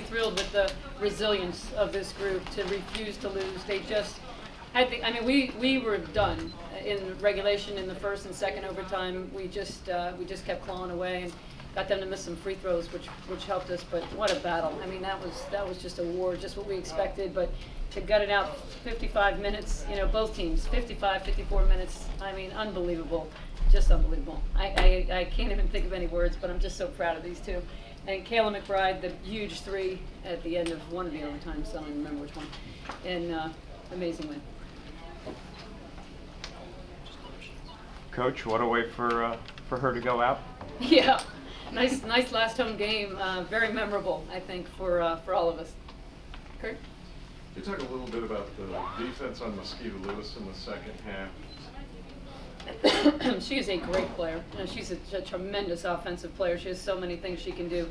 thrilled with the resilience of this group to refuse to lose. They just had the, I mean, we were done in regulation in the first and second overtime. We just kept clawing away and got them to miss some free throws, which helped us. But what a battle! I mean, that was just a war, just what we expected. But to gut it out 55 minutes, you know, both teams, 55, 54 minutes. I mean, unbelievable, just unbelievable. I can't even think of any words, but I'm just so proud of these two. And Kayla McBride, the huge three at the end of one of the overtimes, so I don't remember which one. And amazing win. Coach, what a way for her to go out. Yeah. Nice last home game. Very memorable, I think, for all of us. Kurt? You talk a little bit about the defense on Mosquito Lewis in the second half. She is a great player. You know, she's a tremendous offensive player. She has so many things she can do.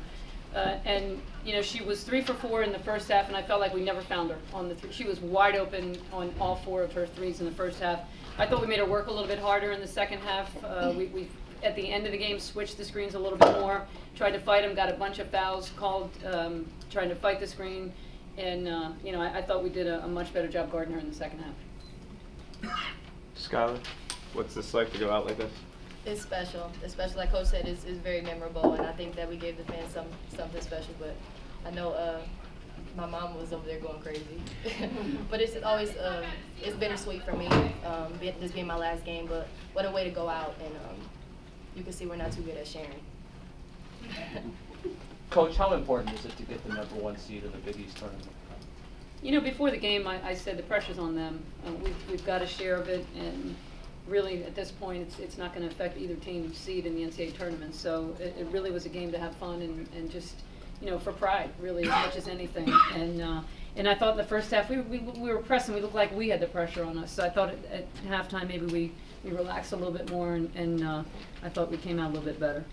And you know, she was 3 for 4 in the first half, and I felt like we never found her on the three. She was wide open on all 4 of her threes in the first half. I thought we made her work a little bit harder in the second half. We at the end of the game switched the screens a little bit more, tried to fight them, got a bunch of fouls called, trying to fight the screen, and you know, I thought we did a much better job guarding her in the second half. Skylar, what's this like to go out like this? It's special. It's special, like Coach said, it's very memorable, and I think that we gave the fans something special. But I know my mom was over there going crazy. But it's always it's bittersweet for me, this being my last game. But what a way to go out, and you can see we're not too good at sharing. Coach, how important is it to get the #1 seed of the Big East tournament? You know, before the game, I said the pressure's on them. We've got a share of it, and really at this point, it's not going to affect either team's seed in the NCAA tournament. So it really was a game to have fun and just, you know, for pride, really, as much as anything. And I thought in the first half we were pressing. We looked like we had the pressure on us. So I thought at halftime maybe we relaxed a little bit more, and I thought we came out a little bit better.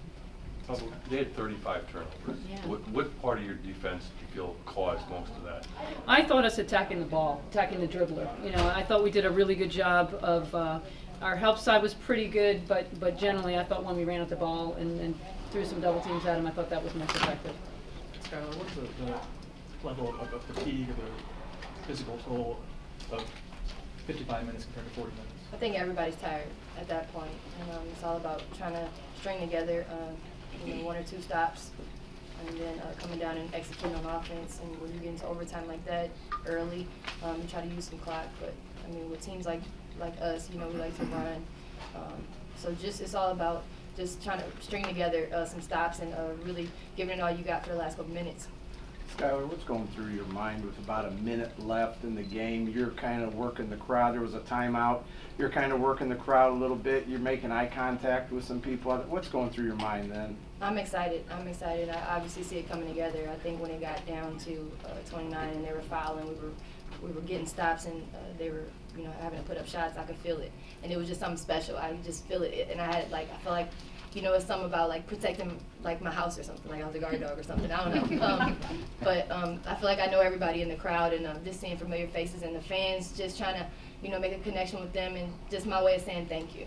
They had 35 turnovers. Yeah. What part of your defense do you feel caused most of that? I thought us attacking the ball, attacking the dribbler. You know, I thought we did a really good job of our help side was pretty good, but generally I thought when we ran at the ball and threw some double teams at him, I thought that was most effective. Skylar, what's the level of fatigue or the physical toll of 55 minutes compared to 40 minutes? I think everybody's tired at that point, and it's all about trying to string together, you know, 1 or 2 stops, and then coming down and executing on offense. And when you get into overtime like that early, you try to use some clock. But I mean, with teams like us, you know, we like to run. So just it's all about just trying to string together some stops and really giving it all you got for the last couple minutes. Skylar, what's going through your mind with about a minute left in the game? You're kind of working the crowd. There was a timeout. You're kind of working the crowd a little bit. You're making eye contact with some people. What's going through your mind then? I'm excited. I'm excited. I obviously see it coming together. I think when it got down to 29 and they were fouling, we were getting stops and they were, you know, having to put up shots. I could feel it, and it was just something special. I could just feel it, and I feel like, you know, it's something about like protecting like my house or something, like I was a guard dog or something. I don't know. But I feel like I know everybody in the crowd, and just seeing familiar faces and the fans, just trying to, you know, make a connection with them, and just my way of saying thank you.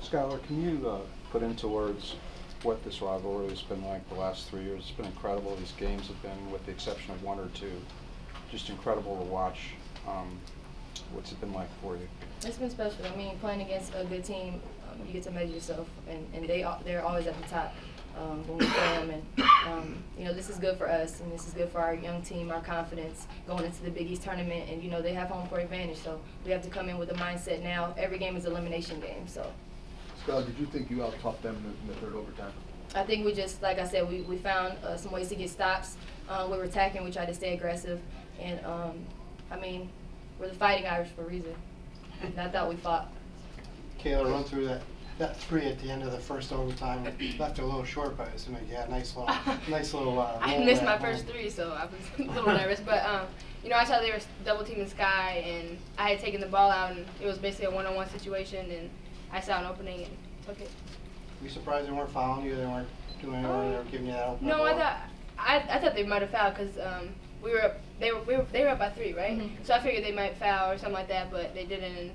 Skylar, can you put into words what this rivalry has been like the last 3 years? It's been incredible. These games have been, with the exception of 1 or 2, just incredible to watch. What's it been like for you? It's been special. I mean, playing against a good team, you get to measure yourself, and they're always at the top when we play them. And you know, this is good for us, and this is good for our young team, our confidence going into the Big East tournament. And you know, they have home court advantage, so we have to come in with a mindset now. Every game is an elimination game. So. Skylar, did you think you out-toughed them in the third overtime? I think we just, like I said, we found some ways to get stops. We were attacking. We tried to stay aggressive, and I mean, we're the Fighting Irish for a reason. And I thought we fought. Kayla, run through that 3 at the end of the first overtime. Left it a little short, but it's yeah, nice little. I missed my first 3, so I was a little nervous. But you know, I saw they were double teaming Sky, and I had taken the ball out, and it was basically a one-on-one situation, and I saw an opening and took it. Were you surprised they weren't fouling you? They weren't doing anything. They were giving you that open. No, ball? I thought they might have fouled because they were up by 3, right? Mm-hmm. So I figured they might foul or something like that, but they didn't, and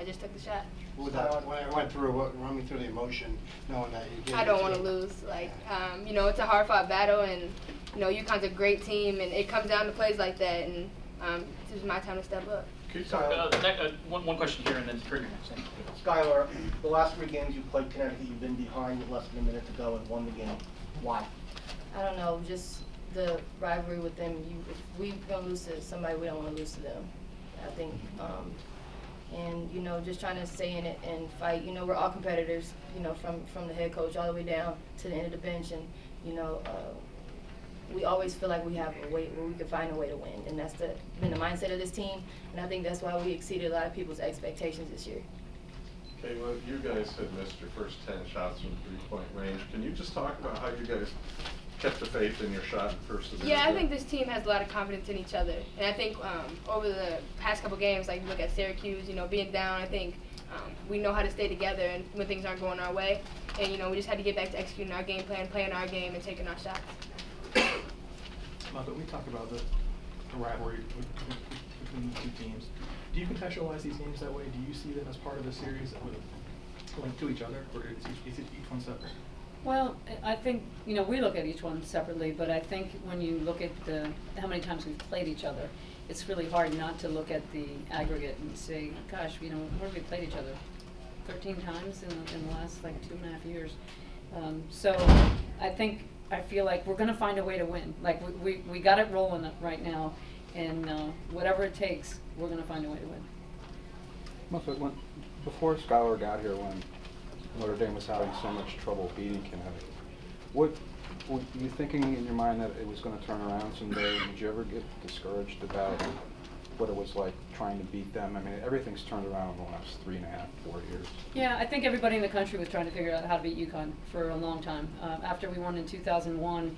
I just took the shot. When I went through, run me through the emotion, knowing that you. I don't want to lose. Like, you know, it's a hard-fought battle, and you know, UConn's a great team, and it comes down to plays like that, and this is my time to step up. One question here, and then Kurt, you're next. Skylar, the last 3 games you played Connecticut, you've been behind with less than a minute to go and won the game. Why? I don't know, just the rivalry with them. If we're gonna lose to somebody, we don't want to lose to them. I think, and you know, just trying to stay in it and fight. You know, we're all competitors. You know, from the head coach all the way down to the end of the bench, and you know, we always feel like we have a way where we can find a way to win, and that's been the mindset of this team. And I think that's why we exceeded a lot of people's expectations this year. Kayla, you guys had missed your first 10 shots from 3-point range. Can you just talk about how you guys kept the faith in your shot in first? Yeah, I think this team has a lot of confidence in each other, and I think over the past couple games, like you look at Syracuse, you know, being down, I think we know how to stay together and when things aren't going our way, and you know, we just had to get back to executing our game plan, playing our game, and taking our shots. But we talked about the rivalry between the two teams. Do you contextualize these games that way? Do you see them as part of a series that would link to each other, or is each one separate? Well, I think, you know, we look at each one separately, but I think when you look at how many times we've played each other, it's really hard not to look at the aggregate and say, gosh, you know, where have we played each other? 13 times in the last, like, 2.5 years. So I feel like we're going to find a way to win. Like, we got it rolling right now, and whatever it takes, we're going to find a way to win. Muffet, before Skylar got here, when Notre Dame was having so much trouble beating Connecticut, what were you thinking in your mind that it was going to turn around someday? Did you ever get discouraged about what it was like trying to beat them? I mean, everything's turned around in the last 3.5, 4 years. Yeah, I think everybody in the country was trying to figure out how to beat UConn for a long time. After we won in 2001,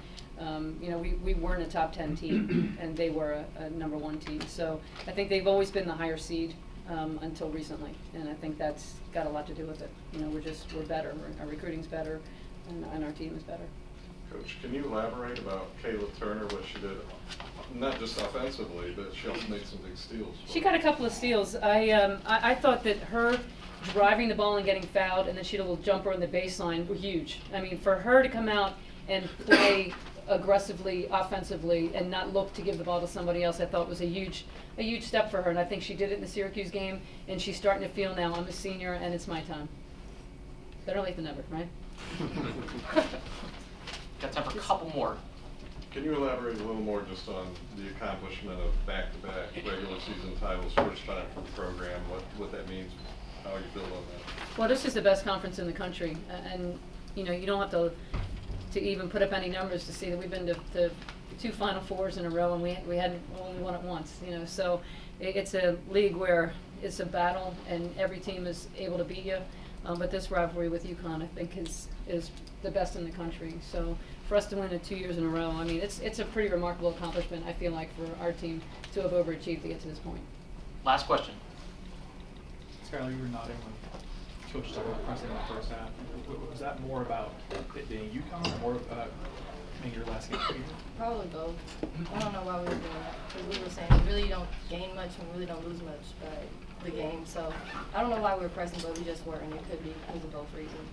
you know, we weren't a top 10 team, and they were a #1 team. So I think they've always been the higher seed until recently, and I think that's got a lot to do with it. You know, we're better. Our recruiting's better, and our team is better. Coach, can you elaborate about Kayla Turner, what she did, not just offensively, but she also made some big steals? She got a couple of steals. I thought that her driving the ball and getting fouled, and then she did a little jumper on the baseline were huge. I mean, for her to come out and play aggressively, offensively, and not look to give the ball to somebody else, I thought was a huge step for her. And I think she did it in the Syracuse game, and she's starting to feel now, I'm a senior, and it's my time. Better late than never, right? Got time for a couple more. Can you elaborate a little more just on the accomplishment of back-to-back regular season titles, first time for the program, what that means, how you build on that? Well, this is the best conference in the country, and you know, you don't have to even put up any numbers to see that we've been to 2 Final Fours in a row, and we hadn't only won it once. You know, so it's a league where it's a battle, and every team is able to beat you. But this rivalry with UConn, I think, is the best in the country. So for us to win it 2 years in a row, I mean, it's a pretty remarkable accomplishment, I feel like, for our team to have overachieved to get to this point. Last question. Skylar, you were nodding when Coach was talking about pressing in the first half. Was that more about it being UConn, or more about maybe your last game? Probably both. I don't know why we were doing that, because we were saying we really don't gain much and we really don't lose much by the game. So I don't know why we were pressing, but we just weren't, and it could be because of both reasons.